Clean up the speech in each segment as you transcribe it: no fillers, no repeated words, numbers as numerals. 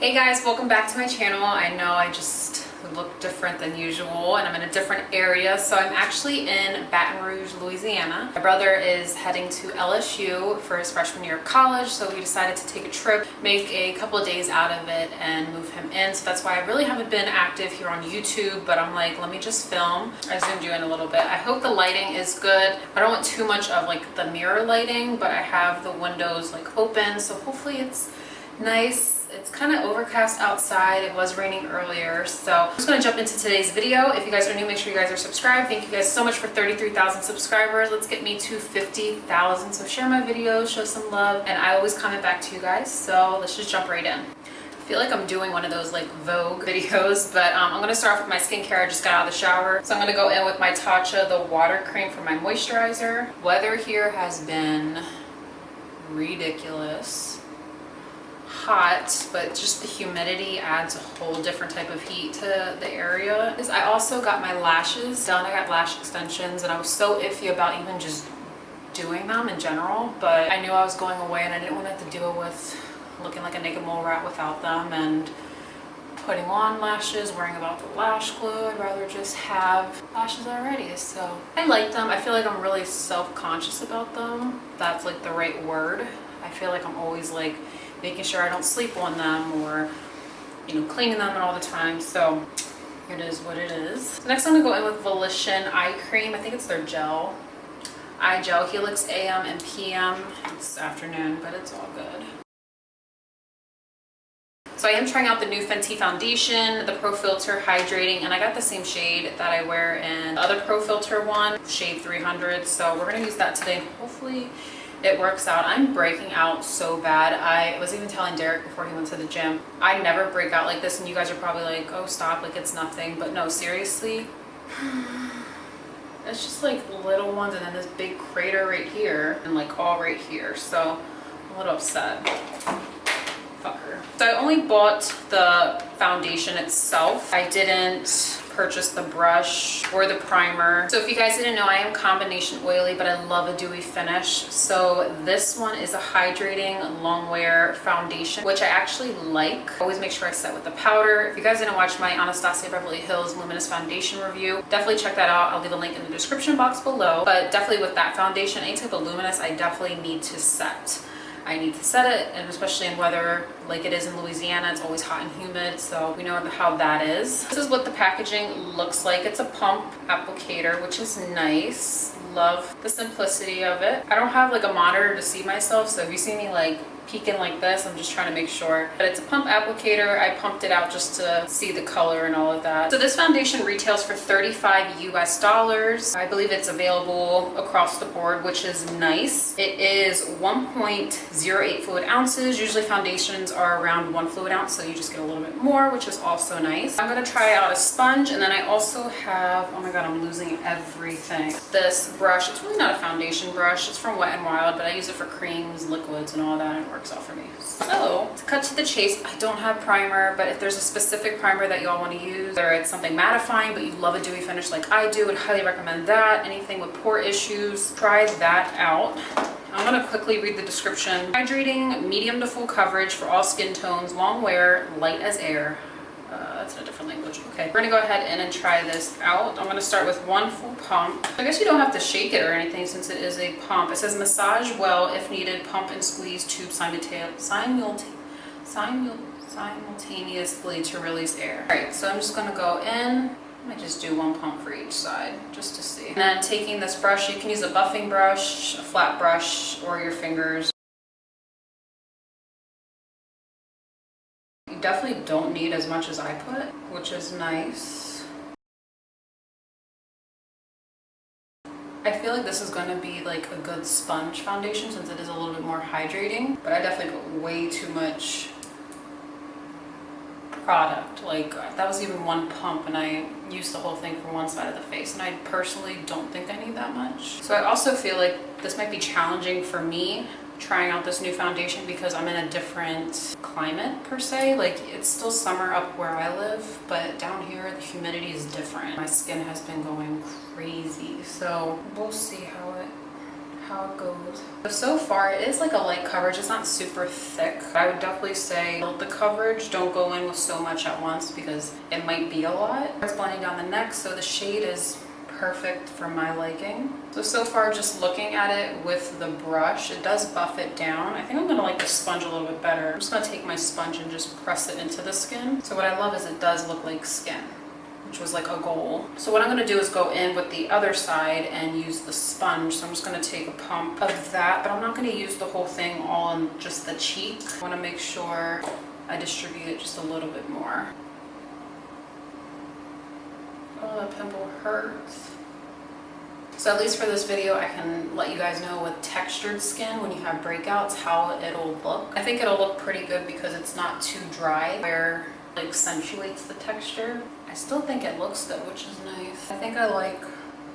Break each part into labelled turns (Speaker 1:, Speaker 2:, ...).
Speaker 1: Hey guys, welcome back to my channel. I know I just look different than usual and I'm in a different area. So I'm actually in Baton Rouge, Louisiana. My brother is heading to LSU for his freshman year of college. So we decided to take a trip, make a couple of days out of it and move him in. So that's why I really haven't been active here on YouTube, but I'm like, let me just film. I zoomed you in a little bit. I hope the lighting is good. I don't want too much of like the mirror lighting, but I have the windows like open. So hopefully it's nice. It's kind of overcast outside. It was raining earlier. So I'm just going to jump into today's video. If you guys are new, make sure you guys are subscribed. Thank you guys so much for 33,000 subscribers. Let's get me to 50,000. So share my videos, show some love, and I always comment back to you guys. So let's just jump right in. I feel like I'm doing one of those like Vogue videos, but I'm going to start off with my skincare. I just got out of the shower. So I'm going to go in with my Tatcha, the water cream for my moisturizer. Weather here has been ridiculous. Hot, but just the humidity adds a whole different type of heat to the area. I also got my lashes done. I got lash extensions and I was so iffy about even just doing them in general, but I knew I was going away and I didn't want to have to deal with looking like a naked mole rat without them and putting on lashes, worrying about the lash glue. I'd rather just have lashes already. So I like them. I feel like I'm really self-conscious about them. That's like the right word. I feel like I'm always like making sure I don't sleep on them or, you know, cleaning them all the time. So it is what it is. So next I'm gonna go in with Volition eye cream. I think it's their gel. Eye gel, Helix AM and PM. It's afternoon, but it's all good. So I am trying out the new Fenty foundation, the Pro Filter Hydrating, and I got the same shade that I wear in the other Pro Filter one, shade 300. So we're gonna use that today and hopefully it works out. I'm breaking out so bad. I was even telling Derek before he went to the gym, I never break out like this, and you guys are probably like, oh stop, like it's nothing. But no, seriously, it's just like little ones and then this big crater right here and like all right here. So I'm a little upset. Fucker. So I only bought the foundation itself. I didn't purchase the brush or the primer. So if you guys didn't know, I am combination oily, but I love a dewy finish. So this one is a hydrating long wear foundation, which I actually like. I always make sure I set with the powder. If you guys didn't watch my Anastasia Beverly Hills Luminous Foundation review, definitely check that out. I'll leave a link in the description box below. But definitely with that foundation, any type of luminous, I definitely need to set. I need to set it, and especially in weather like it is in Louisiana, it's always hot and humid, so we know how that is. This is what the packaging looks like. It's a pump applicator, which is nice. Love the simplicity of it. I don't have like a monitor to see myself, so if you see me like peeking like this, I'm just trying to make sure. But it's a pump applicator. I pumped it out just to see the color and all of that. So this foundation retails for $35 US. I believe it's available across the board, which is nice. It is 1.08 fluid ounces. Usually foundations are around 1 fluid ounce, so you just get a little bit more, which is also nice. I'm gonna try out a sponge, and then I also have, oh my god, I'm losing everything. This brush, it's really not a foundation brush. It's from Wet n Wild, but I use it for creams, liquids, and all that. It works out for me. So to cut to the chase, I don't have primer, but if there's a specific primer that y'all want to use, or it's something mattifying but you love a dewy finish like I do, I'd highly recommend that. Anything with pore issues, try that out. I'm going to quickly read the description. Hydrating, medium to full coverage for all skin tones, long wear, light as air. That's in a different language. Okay, we're gonna go ahead and try this out. I'm gonna start with 1 full pump. I guess you don't have to shake it or anything since it is a pump. It says massage well if needed, pump and squeeze tube simultaneously to release air. All right, so I'm just gonna go in. I might just do 1 pump for each side just to see. And then taking this brush, you can use a buffing brush, a flat brush, or your fingers. Definitely don't need as much as I put, which is nice. I feel like this is going to be like a good sponge foundation since it is a little bit more hydrating, but I definitely put way too much product. Like that was even 1 pump and I used the whole thing for one side of the face, and I personally don't think I need that much. So I also feel like this might be challenging for me trying out this new foundation because I'm in a different climate per se. Like it's still summer up where I live, but down here the humidity is different. My skin has been going crazy, so we'll see how how it goes. So far it is like a light coverage. It's not super thick. I would definitely say build the coverage. Don't go in with so much at once because it might be a lot. It's blending down the neck, so the shade is perfect for my liking. So far just looking at it with the brush, it does buff it down. I think I'm gonna like the sponge a little bit better. I'm just gonna take my sponge and just press it into the skin. So what I love is it does look like skin, which was like a goal. So what I'm gonna do is go in with the other side and use the sponge. So I'm just gonna take a pump of that, but I'm not gonna use the whole thing all on just the cheek. I wanna make sure I distribute it just a little bit more. Oh, that pimple hurts. So at least for this video, I can let you guys know with textured skin, when you have breakouts, how it'll look. I think it'll look pretty good because it's not too dry, where it accentuates the texture. I still think it looks good, which is nice. I think I like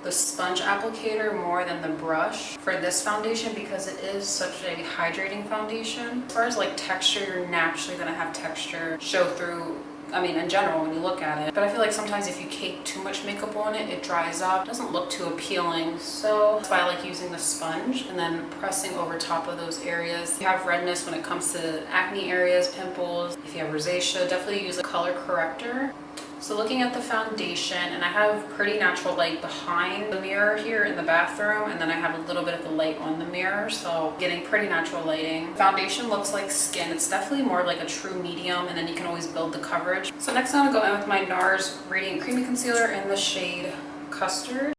Speaker 1: the sponge applicator more than the brush for this foundation because it is such a hydrating foundation. As far as like texture, you're naturally gonna have texture show through, I mean, in general, when you look at it. But I feel like sometimes if you cake too much makeup on it, it dries up. It doesn't look too appealing. So that's why I like using the sponge and then pressing over top of those areas. If you have redness when it comes to acne areas, pimples, if you have rosacea, definitely use a color corrector. So looking at the foundation, and I have pretty natural light behind the mirror here in the bathroom, and then I have a little bit of the light on the mirror, so getting pretty natural lighting. Foundation looks like skin. It's definitely more like a true medium, and then you can always build the coverage. So next I'm gonna go in with my NARS Radiant Creamy Concealer in the shade Custard.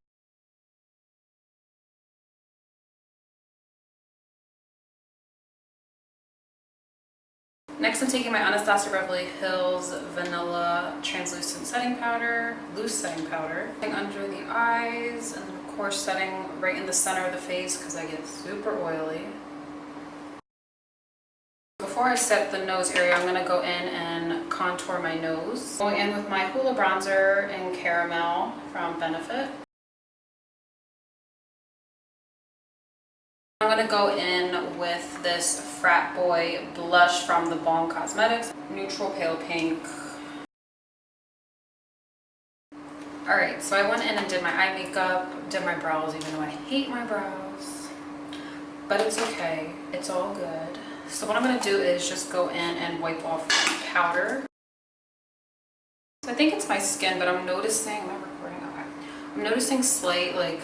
Speaker 1: Next, I'm taking my Anastasia Beverly Hills Vanilla Translucent Setting Powder, loose setting powder, under the eyes, and of course setting right in the center of the face because I get super oily. Before I set the nose area, I'm going to go in and contour my nose. Going in with my Hoola Bronzer in Caramel from Benefit. I'm going to go in with this Frat Boy blush from the Balm Cosmetics, neutral pale pink. Alright, so I went in and did my eye makeup, did my brows, even though I hate my brows. But it's okay, it's all good. So what I'm going to do is just go in and wipe off powder. So I think it's my skin, but I'm noticing, am I recording? Okay. I'm noticing slight like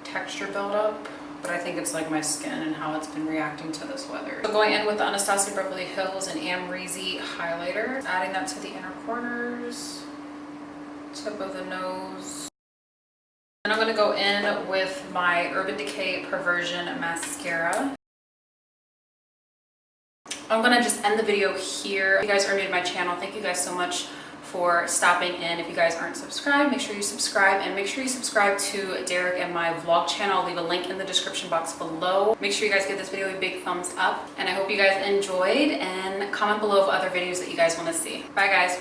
Speaker 1: texture buildup. But I think it's like my skin and how it's been reacting to this weather. So going in with the Anastasia Beverly Hills and Amrezy highlighter, adding that to the inner corners, tip of the nose. And I'm going to go in with my Urban Decay Perversion mascara. I'm going to just end the video here. If you guys are new to my channel, thank you guys so much for stopping in. If you guys aren't subscribed, make sure you subscribe, and make sure you subscribe to Derrick and my vlog channel. I'll leave a link in the description box below. Make sure you guys give this video a big thumbs up, and I hope you guys enjoyed, and comment below of other videos that you guys want to see. Bye guys.